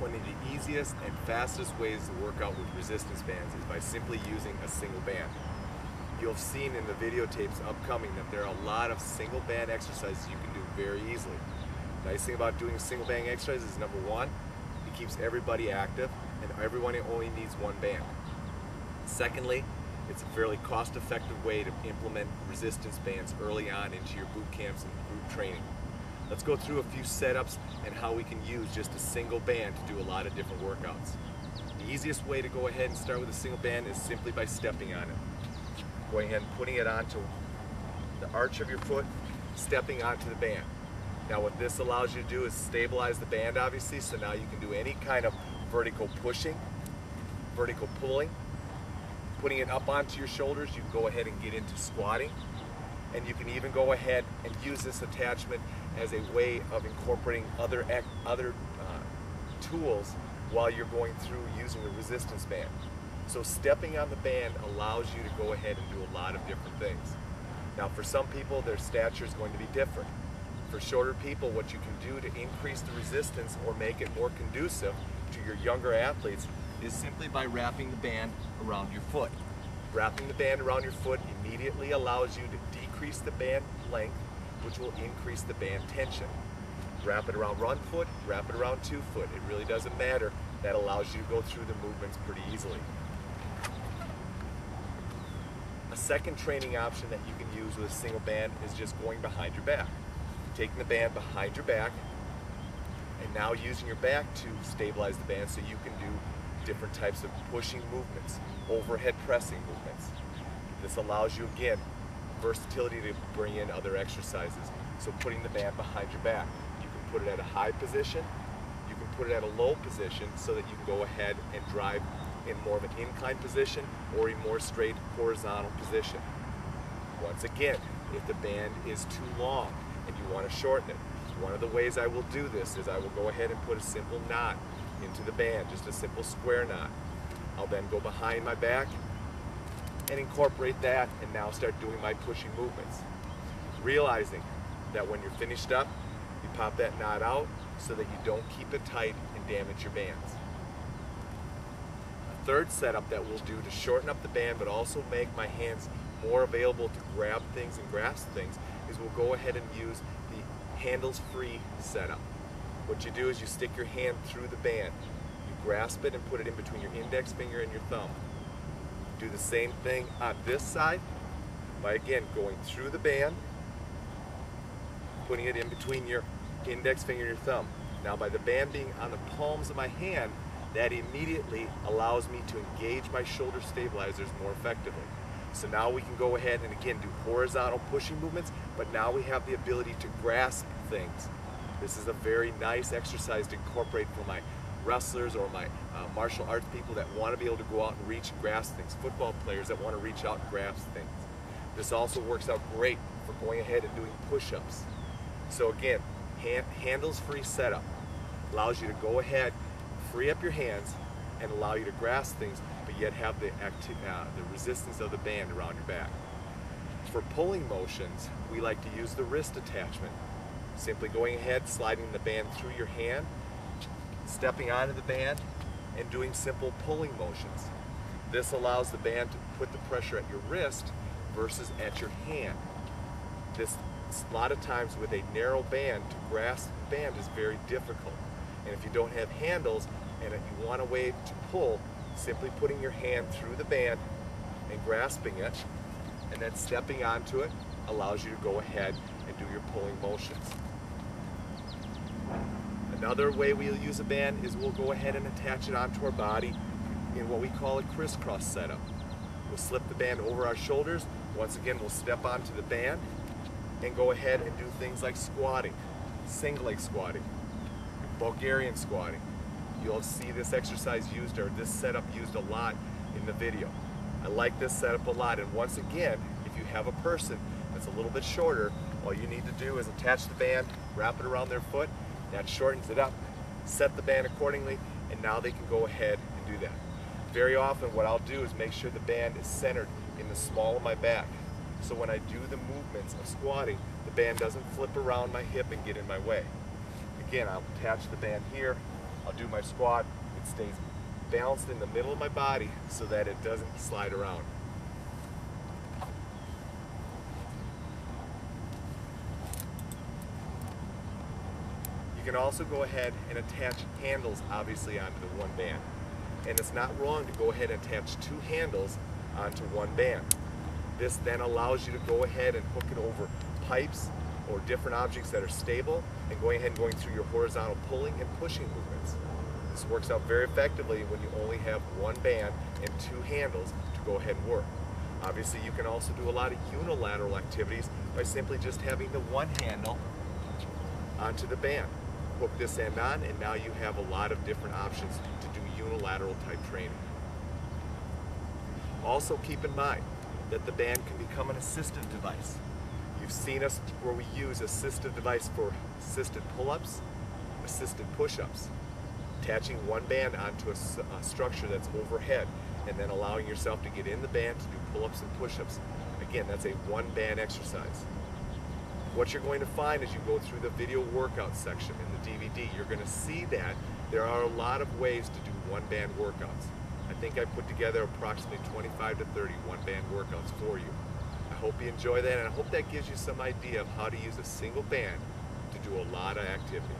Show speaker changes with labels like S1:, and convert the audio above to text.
S1: one of the easiest and fastest ways to work out with resistance bands is by simply using a single band. You'll have seen in the videotapes upcoming that there are a lot of single band exercises you can do very easily. The nice thing about doing a single band exercise is, number one, it keeps everybody active and everyone only needs one band. Secondly, it's a fairly cost-effective way to implement resistance bands early on into your boot camps and group training. Let's go through a few setups and how we can use just a single band to do a lot of different workouts. The easiest way to go ahead and start with a single band is simply by stepping on it. Going ahead and putting it onto the arch of your foot, stepping onto the band. Now what this allows you to do is stabilize the band, obviously, so now you can do any kind of vertical pushing, vertical pulling. Putting it up onto your shoulders, you can go ahead and get into squatting, and you can even go ahead and use this attachment as a way of incorporating other tools while you're going through using the resistance band. So stepping on the band allows you to go ahead and do a lot of different things. Now for some people, their stature is going to be different. For shorter people, what you can do to increase the resistance or make it more conducive to your younger athletes is simply by wrapping the band around your foot. Wrapping the band around your foot immediately allows you to decrease the band length, which will increase the band tension. Wrap it around one foot, wrap it around 2 foot. It really doesn't matter. That allows you to go through the movements pretty easily. A second training option that you can use with a single band is just going behind your back. Taking the band behind your back and now using your back to stabilize the band so you can do different types of pushing movements, overhead pressing movements. This allows you, again, versatility to bring in other exercises. So putting the band behind your back. You can put it at a high position, you can put it at a low position so that you can go ahead and drive in more of an inclined position or a more straight horizontal position. Once again, if the band is too long and you want to shorten it, one of the ways I will do this is I will go ahead and put a simple knot into the band, just a simple square knot. I'll then go behind my back and incorporate that and now start doing my pushing movements. Realizing that when you're finished up, you pop that knot out so that you don't keep it tight and damage your bands. A third setup that we'll do to shorten up the band but also make my hands more available to grab things and grasp things is we'll go ahead and use the handles-free setup. What you do is you stick your hand through the band, you grasp it and put it in between your index finger and your thumb. Do the same thing on this side by again going through the band, putting it in between your index finger and your thumb. Now by the band being on the palms of my hand, that immediately allows me to engage my shoulder stabilizers more effectively. So now we can go ahead and again do horizontal pushing movements, but now we have the ability to grasp things. This is a very nice exercise to incorporate for my wrestlers or my martial arts people that want to be able to go out and reach and grasp things, football players that want to reach out and grasp things. This also works out great for going ahead and doing push-ups. So again, handles-free setup allows you to go ahead, free up your hands, and allow you to grasp things, but yet have the resistance of the band around your back. For pulling motions, we like to use the wrist attachment. Simply going ahead, sliding the band through your hand, stepping onto the band, and doing simple pulling motions. This allows the band to put the pressure at your wrist versus at your hand. This, a lot of times with a narrow band, to grasp the band is very difficult. And if you don't have handles and you want a way to pull, simply putting your hand through the band and grasping it, and then stepping onto it allows you to go ahead and do your pulling motions. Another way we'll use a band is we'll go ahead and attach it onto our body in what we call a crisscross setup. We'll slip the band over our shoulders. Once again, we'll step onto the band and go ahead and do things like squatting, single leg squatting, Bulgarian squatting. You'll see this exercise used, or this setup used a lot in the video. I like this setup a lot, and once again, if you have a person that's a little bit shorter, all you need to do is attach the band, wrap it around their foot, that shortens it up, set the band accordingly, and now they can go ahead and do that. Very often what I'll do is make sure the band is centered in the small of my back. So when I do the movements of squatting, the band doesn't flip around my hip and get in my way. Again, I'll attach the band here, I'll do my squat. It stays balanced in the middle of my body so that it doesn't slide around. You can also go ahead and attach handles, obviously, onto the one band. And it's not wrong to go ahead and attach 2 handles onto one band. This then allows you to go ahead and hook it over pipes or different objects that are stable, and going ahead and going through your horizontal pulling and pushing movements. This works out very effectively when you only have one band and 2 handles to go ahead and work. Obviously, you can also do a lot of unilateral activities by simply just having the one handle onto the band. Hook this end on, and now you have a lot of different options to do unilateral type training. Also keep in mind that the band can become an assistive device. You've seen us where we use assistive device for assisted pull-ups, assisted push-ups, attaching one band onto a structure that's overhead and then allowing yourself to get in the band to do pull-ups and push-ups. Again, that's a one band exercise. What you're going to find as you go through the video workout section in the DVD, you're going to see that there are a lot of ways to do one band workouts. I think I put together approximately 25 to 30 one band workouts for you. I hope you enjoy that, and I hope that gives you some idea of how to use a single band to do a lot of activity.